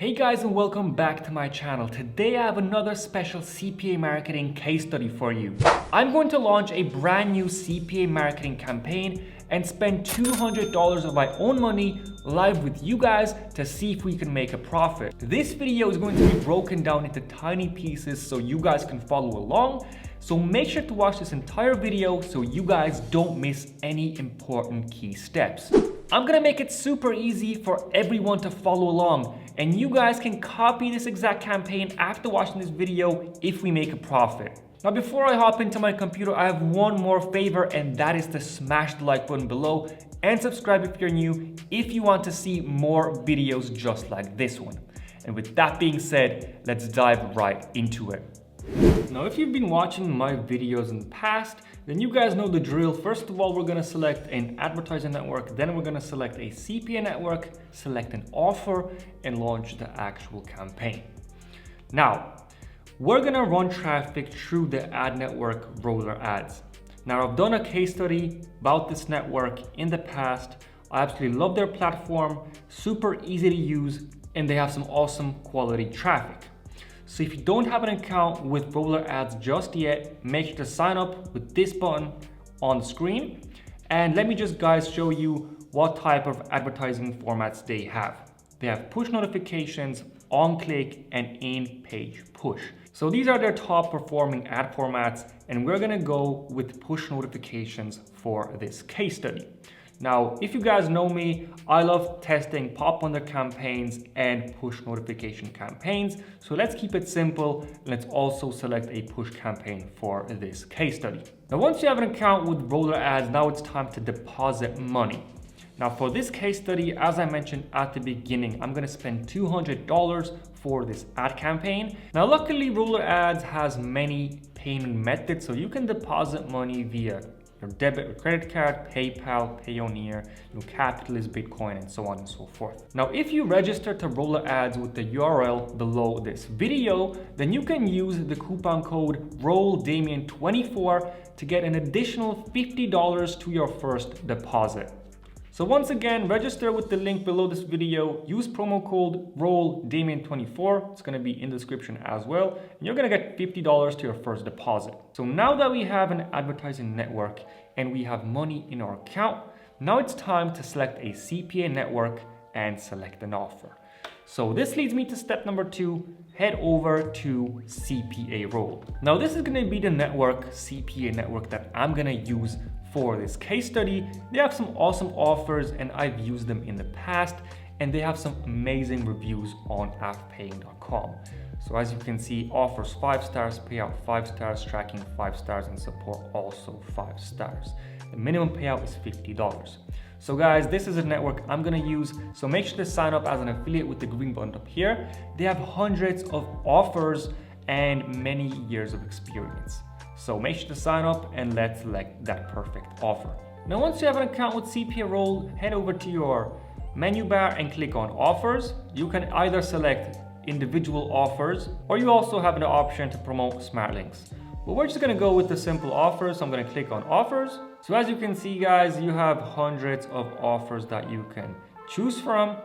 Hey guys, and welcome back to my channel. Today I have another special CPA marketing case study for you. I'm going to launch a brand new CPA marketing campaign and spend $200 of my own money live with you guys to see if we can make a profit. This video is going to be broken down into tiny pieces so you guys can follow along. So make sure to watch this entire video so you guys don't miss any important key steps. I'm gonna make it super easy for everyone to follow along, and you guys can copy this exact campaign after watching this video if we make a profit. Now before I hop into my computer, I have one more favor, and that is to smash the like button below and subscribe if you're new if you want to see more videos just like this one. And with that being said, let's dive right into it. Now, if you've been watching my videos in the past, then you guys know the drill. First of all, we're gonna select an advertising network, then we're gonna select a CPA network, select an offer, and launch the actual campaign. Now, we're gonna run traffic through the ad network roller ads. Now, I've done a case study about this network in the past. I absolutely love their platform, super easy to use, and they have some awesome quality traffic. So if you don't have an account with roller ads just yet, make sure to sign up with this button on the screen. And let me just guys show you what type of advertising formats they have. They have push notifications, on click, and in-page push. So these are their top performing ad formats, and we're gonna go with push notifications for this case study. Now, if you guys know me, I love testing pop under campaigns and push notification campaigns. So let's keep it simple. Let's also select a push campaign for this case study. Now, once you have an account with roller ads, now it's time to deposit money. Now, for this case study, as I mentioned at the beginning, I'm gonna spend $200 for this ad campaign. Now, luckily, roller ads has many payment methods, so you can deposit money via your debit or credit card, PayPal, Payoneer, Capitalist, Bitcoin, and so on and so forth. Now, if you register to roller ads with the URL below this video, then you can use the coupon code ROLLDAMIEN24 to get an additional $50 to your first deposit. So once again, register with the link below this video, use promo code ROLLDAMIEN24, it's gonna be in the description as well, and you're gonna get $50 to your first deposit. So now that we have an advertising network and we have money in our account, now it's time to select a CPA network and select an offer. So this leads me to step number 2, head over to CPA role. Now this is gonna be the network, CPA network, that I'm gonna use for this case study. They have some awesome offers and I've used them in the past, and they have some amazing reviews on afpaying.com. So as you can see, offers 5 stars, payout 5 stars, tracking 5 stars, and support also 5 stars. The minimum payout is $50. So guys, this is a network I'm gonna use, so make sure to sign up as an affiliate with the green button up here. They have hundreds of offers and many years of experience. So make sure to sign up and let's select that perfect offer. Now, once you have an account with CPA role, head over to your menu bar and click on offers. You can either select individual offers, or you also have an option to promote smart links. But we're just gonna go with the simple offers. So I'm gonna click on offers. So as you can see guys, you have hundreds of offers that you can choose from.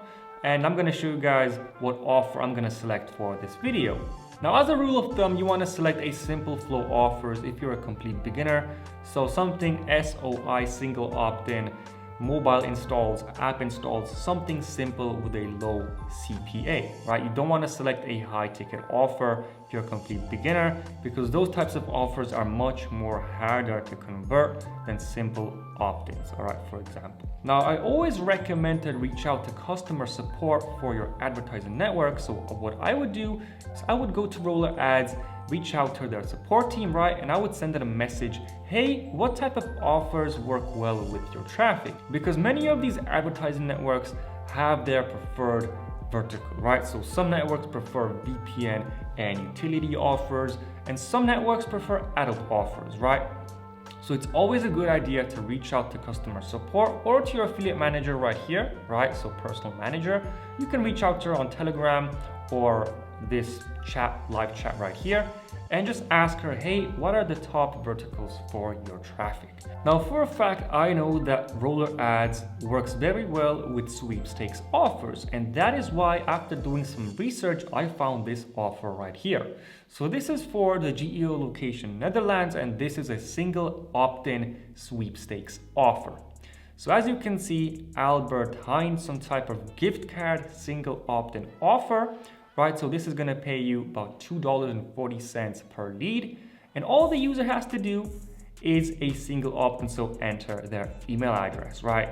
And I'm gonna show you guys what offer I'm gonna select for this video. Now, as a rule of thumb, you want to select a simple flow offers if you're a complete beginner. So something SOI, single opt-in, mobile installs, app installs, something simple with a low CPA, right? You don't want to select a high ticket offer if you're a complete beginner, because those types of offers are much more harder to convert than simple opt-ins, all right, for example. Now, I always recommend to reach out to customer support for your advertising network. So what I would do is I would go to roller ads, reach out to their support team, right? And I would send them a message, hey, what type of offers work well with your traffic? Because many of these advertising networks have their preferred vertical, right? So some networks prefer VPN and utility offers, and some networks prefer adult offers, right? So it's always a good idea to reach out to customer support or to your affiliate manager right here, right? So personal manager, you can reach out to her on Telegram or this chat, live chat right here, and just ask her, hey, what are the top verticals for your traffic? Now, for a fact, I know that roller ads works very well with sweepstakes offers, and that is why after doing some research, I found this offer right here. So this is for the GEO location Netherlands, and this is a single opt-in sweepstakes offer. So as you can see, Albert Heijn, some type of gift card, single opt-in offer, right? So this is gonna pay you about $2.40 per lead. And all the user has to do is a single opt-in, so enter their email address, right?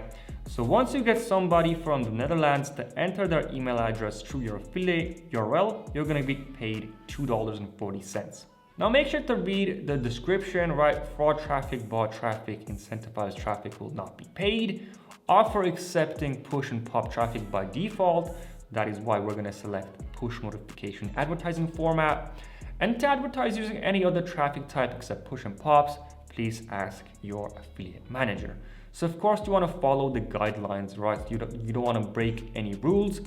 So once you get somebody from the Netherlands to enter their email address through your affiliate URL, you're gonna be paid $2.40. Now make sure to read the description, right? Fraud traffic, bot traffic, incentivized traffic will not be paid. Offer accepting push and pop traffic by default. That is why we're gonna select push notification advertising format. And to advertise using any other traffic type except push and pops, please ask your affiliate manager. So of course you wanna follow the guidelines, right? You don't wanna break any rules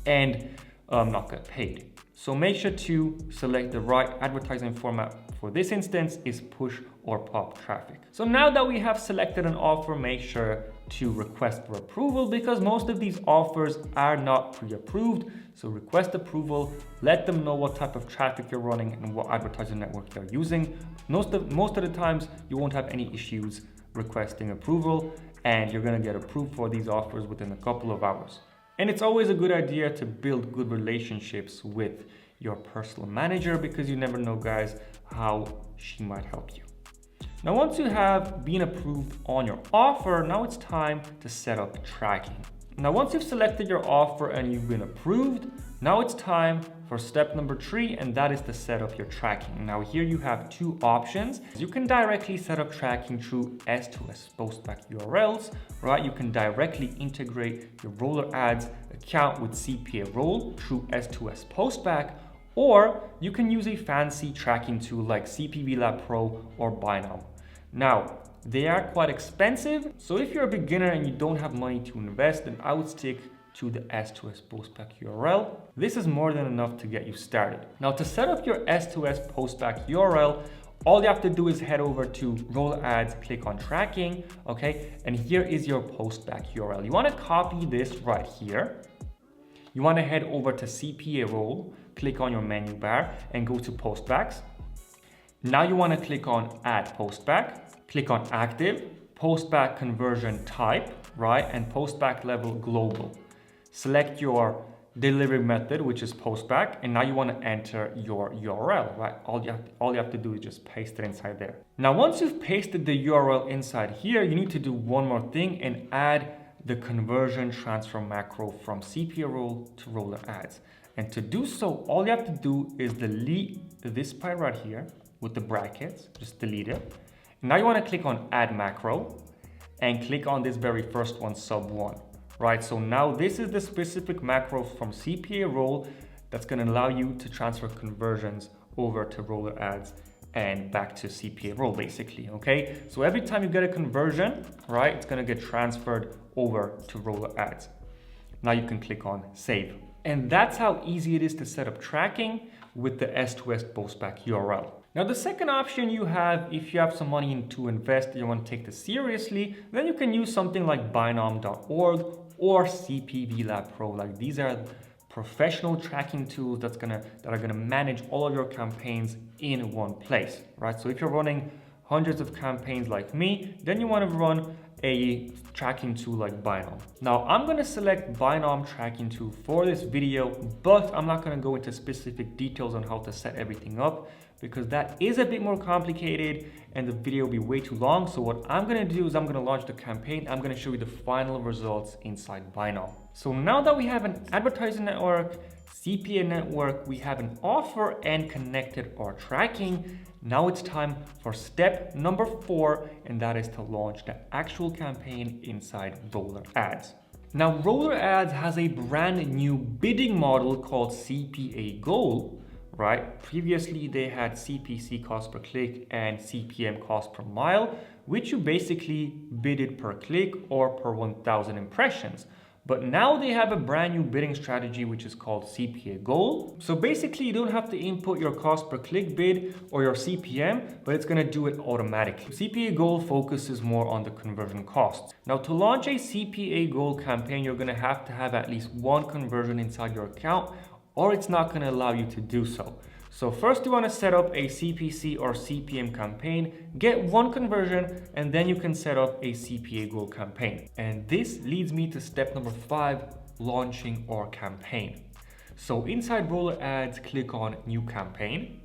and not get paid. So make sure to select the right advertising format. For this instance is push or pop traffic. So now that we have selected an offer, make sure to request for approval because most of these offers are not pre-approved. So request approval, let them know what type of traffic you're running and what advertising network they're using. Most of the times you won't have any issues requesting approval and you're gonna get approved for these offers within a couple of hours. And it's always a good idea to build good relationships with your personal manager because you never know, guys, how she might help you. Now, once you have been approved on your offer, now it's time to set up tracking. Now, once you've selected your offer and you've been approved, now it's time for step number 3, and that is to set up your tracking. Now here you have two options. You can directly set up tracking through S2S postback URLs, right? You can directly integrate your roller ads account with CPA role through S2S postback, or you can use a fancy tracking tool like CPV Lab Pro or Binom. Now, they are quite expensive, so if you're a beginner and you don't have money to invest, then I would stick to the S2S postback URL. This is more than enough to get you started. Now, to set up your S2S postback URL, all you have to do is head over to Roller Ads, click on tracking, okay? And here is your postback URL. You wanna copy this right here. You wanna head over to CPA role, click on your menu bar and go to postbacks. Now you wanna click on add postback, click on active, postback conversion type, right? And postback level global. Select your delivery method, which is postback, and now you want to enter your URL, right? All you have to do is just paste it inside there. Now, once you've pasted the URL inside here, you need to do one more thing and add the conversion transfer macro from CPA role to roller ads. And to do so, all you have to do is delete this part right here with the brackets, just delete it. Now you want to click on add macro and click on this very first one, sub 1. Right, so now this is the specific macro from CPA role that's going to allow you to transfer conversions over to roller ads and back to CPA role basically, okay? So every time you get a conversion, right, it's going to get transferred over to roller ads. Now you can click on save. And that's how easy it is to set up tracking with the S2S postback URL. Now the second option you have, if you have some money to invest and you want to take this seriously, then you can use something like binom.org or CPV Lab Pro. Like these are professional tracking tools that are gonna manage all of your campaigns in one place, right? So if you're running hundreds of campaigns like me, then you want to run a tracking tool like Binom. Now I'm going to select Binom tracking tool for this video, but I'm not going to go into specific details on how to set everything up because that is a bit more complicated and the video will be way too long. So what I'm going to do is I'm going to launch the campaign. I'm going to show you the final results inside Binom. So now that we have an advertising network, CPA network, we have an offer and connected our tracking. Now it's time for step number 4, and that is to launch the actual campaign inside Roller Ads. Now, Roller Ads has a brand new bidding model called CPA Goal, right? Previously, they had CPC cost per click and CPM cost per mile, which you basically bidded per click or per 1,000 impressions. But now they have a brand new bidding strategy, which is called CPA Goal. So basically, you don't have to input your cost per click bid or your CPM, but it's gonna do it automatically. CPA Goal focuses more on the conversion costs. Now, to launch a CPA Goal campaign, you're gonna have to have at least one conversion inside your account, or it's not gonna allow you to do so. So first you want to set up a CPC or CPM campaign, get one conversion, and then you can set up a CPA Goal campaign. And this leads me to step number 5, launching our campaign. So inside Roller Ads, click on New Campaign.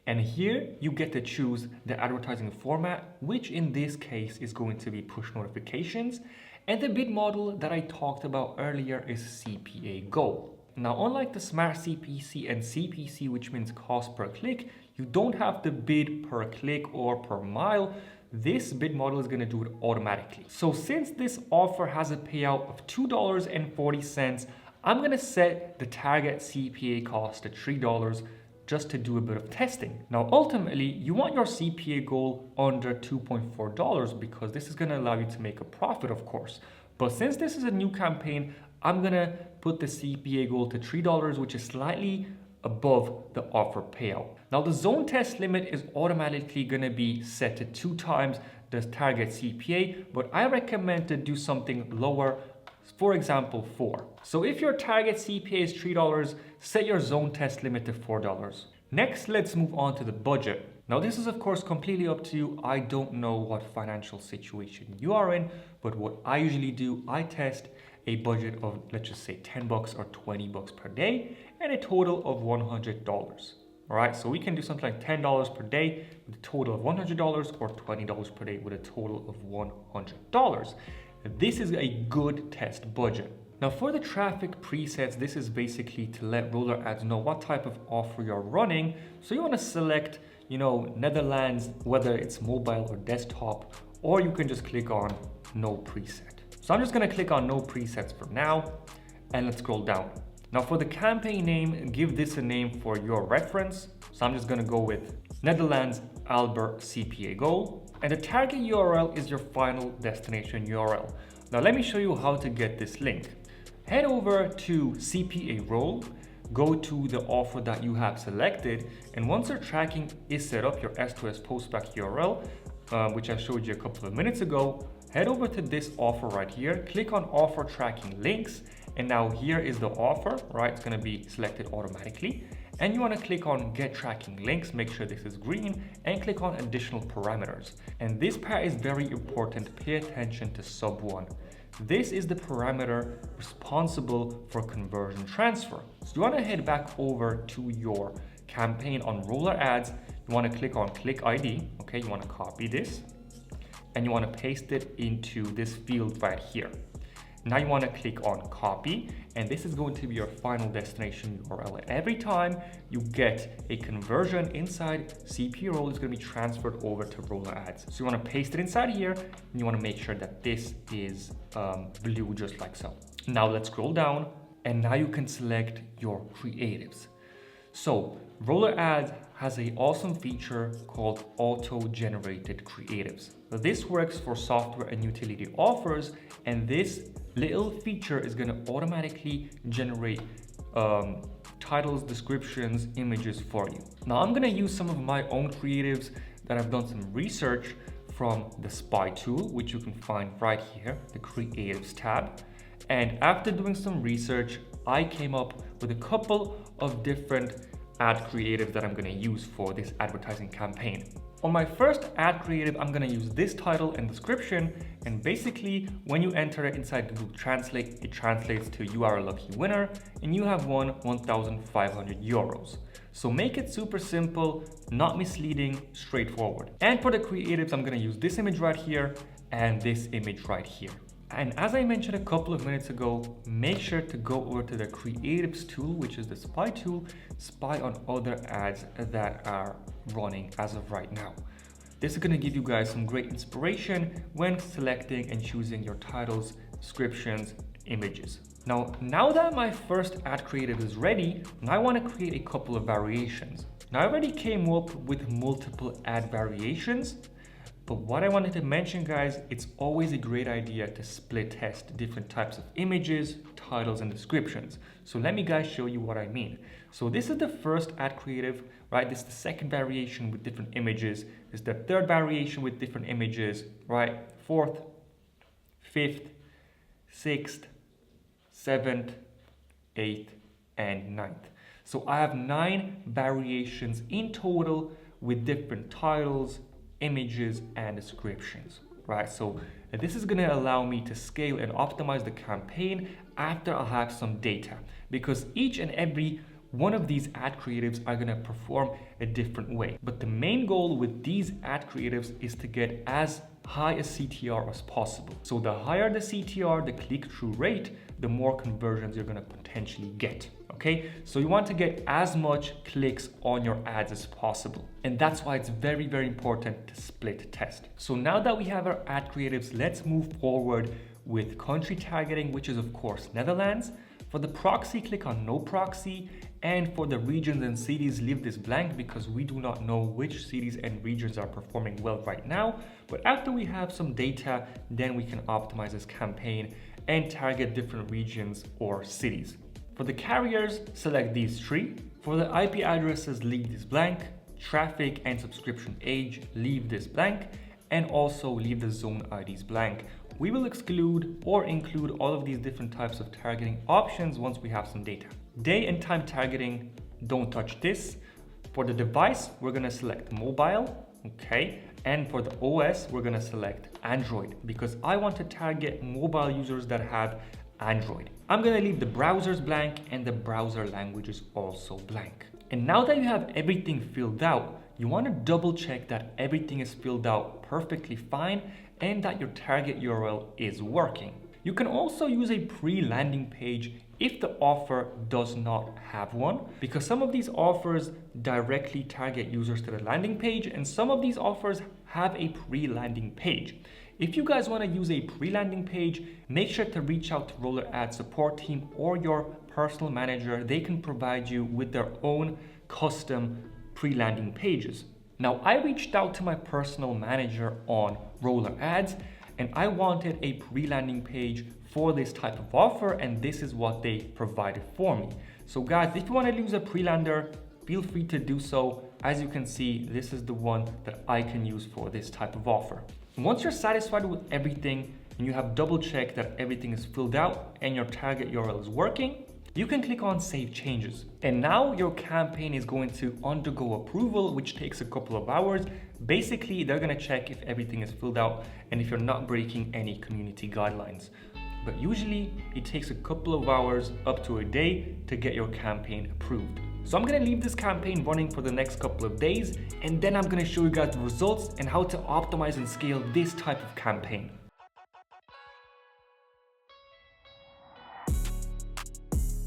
And here you get to choose the advertising format, which in this case is going to be push notifications. And the bid model that I talked about earlier is CPA Goal. Now, unlike the Smart CPC and CPC, which means cost per click, you don't have to bid per click or per mile. This bid model is going to do it automatically. So since this offer has a payout of $2.40, I'm going to set the target CPA cost to $3 just to do a bit of testing. Now, ultimately, you want your CPA goal under $2.4 because this is going to allow you to make a profit, of course. But since this is a new campaign, I'm gonna put the CPA goal to $3, which is slightly above the offer payout. Now the zone test limit is automatically gonna be set to 2 times the target CPA, but I recommend to do something lower, for example, 4. So if your target CPA is $3, set your zone test limit to $4. Next, let's move on to the budget. Now this is of course completely up to you. I don't know what financial situation you are in, but what I usually do, I test a budget of, let's just say $10 or $20 per day and a total of $100. All right, so we can do something like $10 per day with a total of $100 or $20 per day with a total of $100. This is a good test budget. Now for the traffic presets, this is basically to let Roller Ads know what type of offer you're running. So you want to select, Netherlands, whether it's mobile or desktop, or you can just click on no preset. So I'm just going to click on no presets for now, and let's scroll down. Now for the campaign name, give this a name for your reference. So I'm just going to go with Netherlands Albert CPA Goal, and the target URL is your final destination URL. Now let me show you how to get this link. Head over to CPA Role, go to the offer that you have selected, and once your tracking is set up, your S2S postback URL, which I showed you a couple of minutes ago, head over to this offer right here, click on offer tracking links, and now here is the offer, right? It's going to be selected automatically, and you want to click on get tracking links, make sure this is green, and click on additional parameters. And this part is very important. Pay attention to sub 1. This is the parameter responsible for conversion transfer. So you want to head back over to your campaign on Roller Ads. You want to click on click ID. Okay, you want to copy this and you want to paste it into this field right here. Now you want to click on copy, and this is going to be your final destination URL. And every time you get a conversion inside CPA Role, it's going to be transferred over to Roller Ads. So you want to paste it inside here, and you want to make sure that this is blue, just like so. Now let's scroll down, and now you can select your creatives. So Roller Ads has an awesome feature called auto-generated creatives. Now, this works for software and utility offers, and this little feature is going to automatically generate titles, descriptions, images for you. Now I'm going to use some of my own creatives that I've done some research from the Spy tool, which you can find right here, the Creatives tab. And after doing some research, I came up with a couple of different ad creative that I'm going to use for this advertising campaign. On my first ad creative, I'm going to use this title and description, and basically when you enter it inside Google Translate, it translates to "you are a lucky winner and you have won 1,500 euros. So make it super simple, not misleading, straightforward. And for the creatives, I'm going to use this image right here and this image right here. And as I mentioned a couple of minutes ago, make sure to go over to the Creatives tool, which is the Spy tool, spy on other ads that are running as of right now. This is going to give you guys some great inspiration when selecting and choosing your titles, descriptions, images. Now that my first ad creative is ready, I want to create a couple of variations. Now I already came up with multiple ad variations, But what I wanted to mention, guys, it's always a great idea to split test different types of images, titles, and descriptions. So let me guys show you what I mean. So this is the first ad creative, right? This is the second variation with different images. This is the third variation with different images, right? Fourth, fifth, sixth, seventh, eighth, and ninth. So I have 9 variations in total with different titles, images, and descriptions, right? So this is gonna allow me to scale and optimize the campaign after I have some data, because each and every one of these ad creatives are gonna perform a different way. But the main goal with these ad creatives is to get as high a CTR as possible. So the higher the CTR, the click-through rate, the more conversions you're gonna potentially get. Okay, so you want to get as much clicks on your ads as possible. And that's why it's very, very important to split test. So now that we have our ad creatives, let's move forward with country targeting, which is of course Netherlands. For the proxy, click on no proxy. And for the regions and cities, leave this blank because we do not know which cities and regions are performing well right now. But after we have some data, then we can optimize this campaign and target different regions or cities. For the carriers, select these 3. For the IP addresses, leave this blank. Traffic and subscription age, leave this blank. And also leave the zone IDs blank. We will exclude or include all of these different types of targeting options once we have some data. Day and time targeting, don't touch this. For the device, we're gonna select mobile, okay? And for the OS, we're gonna select Android because I want to target mobile users that have Android. I'm gonna leave the browsers blank and the browser languages also blank. And now that you have everything filled out, you wanna double check that everything is filled out perfectly fine and that your target URL is working. You can also use a pre-landing page if the offer does not have one, because some of these offers directly target users to the landing page and some of these offers have a pre-landing page. If you guys want to use a pre-landing page, make sure to reach out to Roller Ad support team or your personal manager. They can provide you with their own custom pre-landing pages. Now, I reached out to my personal manager on Roller Ads and I wanted a pre-landing page for this type of offer, and this is what they provided for me. So guys, if you want to use a pre-lander, feel free to do so. As you can see, this is the one that I can use for this type of offer. Once you're satisfied with everything and you have double checked that everything is filled out and your target URL is working, you can click on Save Changes. And now your campaign is going to undergo approval, which takes a couple of hours. Basically, they're gonna check if everything is filled out and if you're not breaking any community guidelines. But usually it takes a couple of hours up to a day to get your campaign approved. So I'm gonna leave this campaign running for the next couple of days, and then I'm gonna show you guys the results and how to optimize and scale this type of campaign.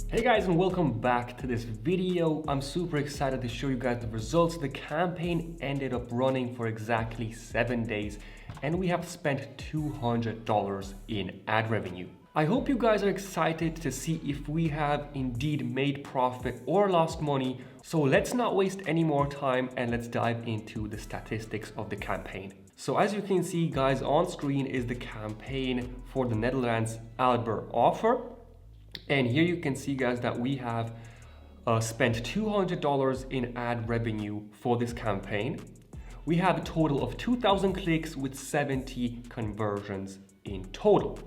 Hey guys, and welcome back to this video. I'm super excited to show you guys the results. The campaign ended up running for exactly 7 days and we have spent $200 in ad revenue. I hope you guys are excited to see if we have indeed made profit or lost money. So let's not waste any more time and let's dive into the statistics of the campaign. So as you can see guys, on screen is the campaign for the Netherlands Albert offer. And here you can see guys that we have spent $200 in ad revenue for this campaign. We have a total of 2,000 clicks with 70 conversions in total.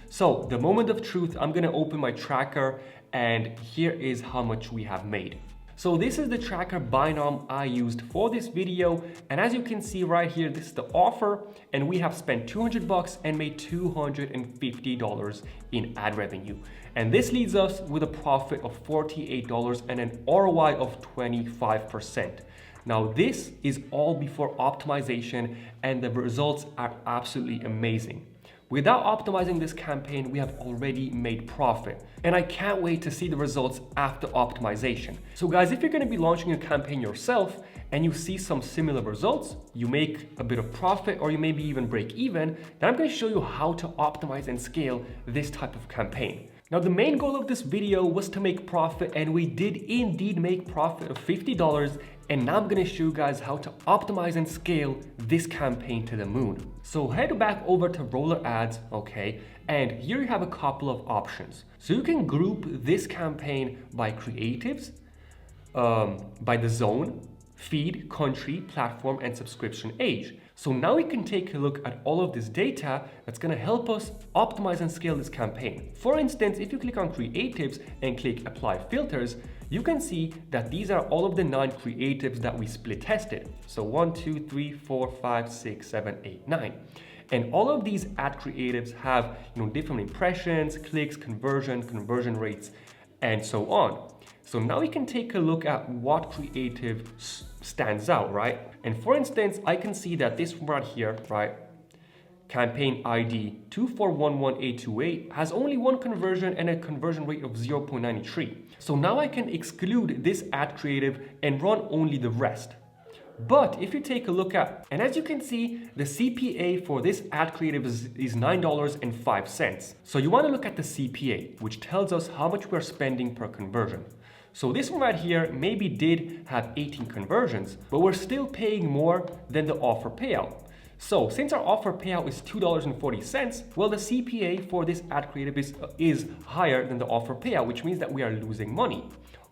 So the moment of truth, I'm gonna open my tracker and here is how much we have made. So this is the tracker binom I used for this video. And as you can see right here, this is the offer and we have spent 200 bucks and made $250 in ad revenue. And this leads us with a profit of $48 and an ROI of 25%. Now this is all before optimization and the results are absolutely amazing. Without optimizing this campaign, we have already made profit. And I can't wait to see the results after optimization. So guys, if you're gonna be launching a campaign yourself and you see some similar results, you make a bit of profit or you maybe even break even, then I'm gonna show you how to optimize and scale this type of campaign. Now, the main goal of this video was to make profit, and we did indeed make profit of $50. And now I'm gonna show you guys how to optimize and scale this campaign to the moon. So head back over to roller ads, okay? And here you have a couple of options. So you can group this campaign by creatives, by the zone, feed, country, platform, and subscription age. So now we can take a look at all of this data that's gonna help us optimize and scale this campaign. For instance, if you click on creatives and click apply filters, you can see that these are all of the 9 creatives that we split tested. So 1, 2, 3, 4, 5, 6, 7, 8, 9. And all of these ad creatives have different impressions, clicks, conversion rates, and so on. So now we can take a look at what creative stands out, right? And for instance, I can see that this one right here, right? Campaign ID 2411828 has only one conversion and a conversion rate of 0.93. So now I can exclude this ad creative and run only the rest. But if you take a look at, and as you can see, the CPA for this ad creative is $9.05. So you want to look at the CPA, which tells us how much we're spending per conversion. So this one right here maybe did have 18 conversions, but we're still paying more than the offer payout. So since our offer payout is $2.40, well, the CPA for this ad creative is higher than the offer payout, which means that we are losing money.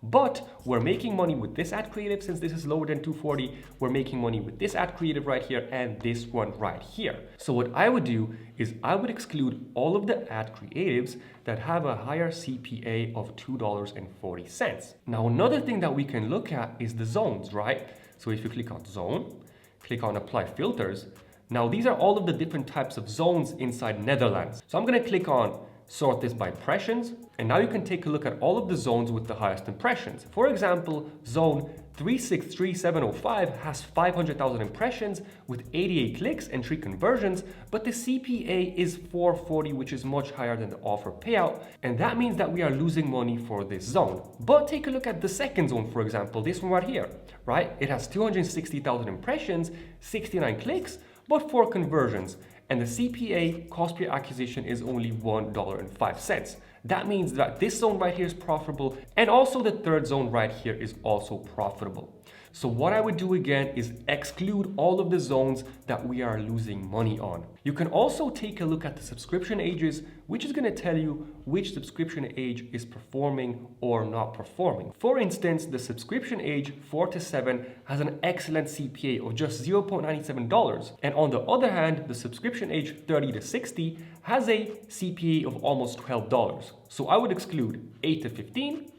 But we're making money with this ad creative. Since this is lower than $2.40, we're making money with this ad creative right here and this one right here. So what I would do is I would exclude all of the ad creatives that have a higher CPA of $2.40. Now, another thing that we can look at is the zones, right? So if you click on zone, click on apply filters. Now, these are all of the different types of zones inside Netherlands. So I'm going to click on sort this by impressions. And now you can take a look at all of the zones with the highest impressions. For example, zone 363705 has 500,000 impressions with 88 clicks and 3 conversions, but the CPA is 440, which is much higher than the offer payout. And that means that we are losing money for this zone. But take a look at the second zone, for example, this one right here, right? It has 260,000 impressions, 69 clicks, but 4 conversions. And the CPA, cost per acquisition, is only $1.05. That means that this zone right here is profitable, and also the third zone right here is also profitable. So what I would do again is exclude all of the zones that we are losing money on. You can also take a look at the subscription ages, which is going to tell you which subscription age is performing or not performing. For instance, the subscription age 4 to 7 has an excellent CPA of just $0.97. And on the other hand, the subscription age 30 to 60 has a CPA of almost $12. So I would exclude 8 to 15,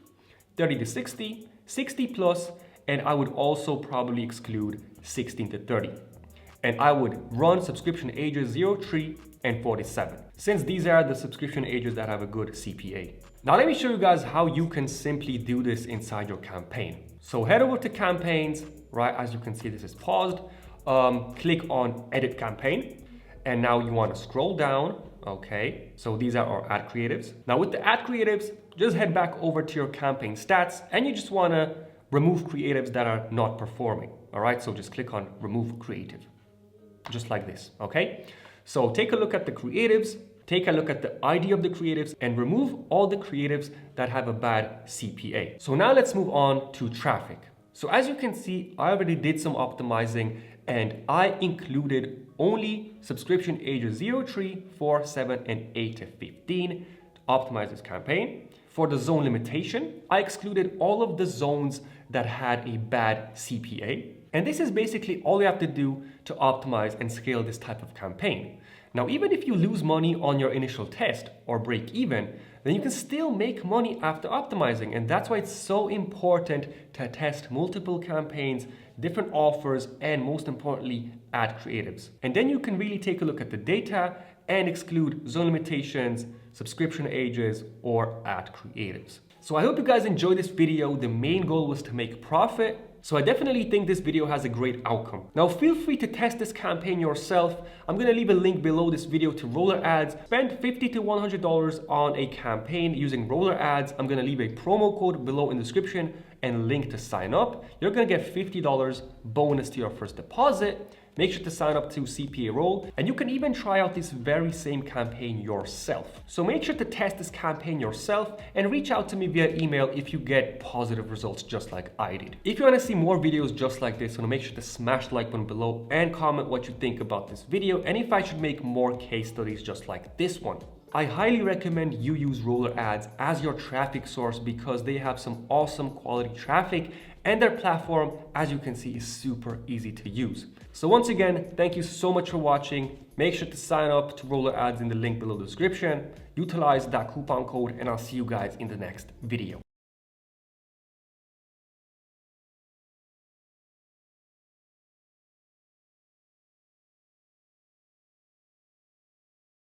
30 to 60, 60 plus, and I would also probably exclude 16 to 30. And I would run subscription ages 0, 3, and 47, since these are the subscription ages that have a good CPA. Now let me show you guys how you can simply do this inside your campaign. So head over to campaigns, right? As you can see, this is paused. Click on edit campaign. And now you want to scroll down, okay? So these are our ad creatives. Now with the ad creatives, just head back over to your campaign stats, and you just want to remove creatives that are not performing. All right, so just click on remove creative, just like this, okay? So take a look at the creatives, take a look at the ID of the creatives, and remove all the creatives that have a bad CPA. So now let's move on to traffic. So as you can see, I already did some optimizing, and I included only subscription ages 0, 3, 4, 7, and 8 to 15 to optimize this campaign. For the zone limitation, I excluded all of the zones that had a bad CPA. And this is basically all you have to do to optimize and scale this type of campaign. Now, even if you lose money on your initial test or break even, then you can still make money after optimizing. And that's why it's so important to test multiple campaigns, different offers, and most importantly, ad creatives. And then you can really take a look at the data and exclude zone limitations, subscription ages, or ad creatives. So I hope you guys enjoyed this video. The main goal was to make profit. So I definitely think this video has a great outcome. Now feel free to test this campaign yourself. I'm gonna leave a link below this video to roller ads. Spend $50 to $100 on a campaign using roller ads. I'm gonna leave a promo code below in the description and link to sign up. You're gonna get $50 bonus to your first deposit. make sure to sign up to CPA Roll, and you can even try out this very same campaign yourself. So make sure to test this campaign yourself and reach out to me via email if you get positive results just like I did. If you want to see more videos just like this, make sure to smash the like button below and comment what you think about this video and if I should make more case studies just like this one. I highly recommend you use roller ads as your traffic source because they have some awesome quality traffic and their platform, as you can see, is super easy to use. So once again, thank you so much for watching. Make sure to sign up to roller ads in the link below the description. Utilize that coupon code and I'll see you guys in the next video.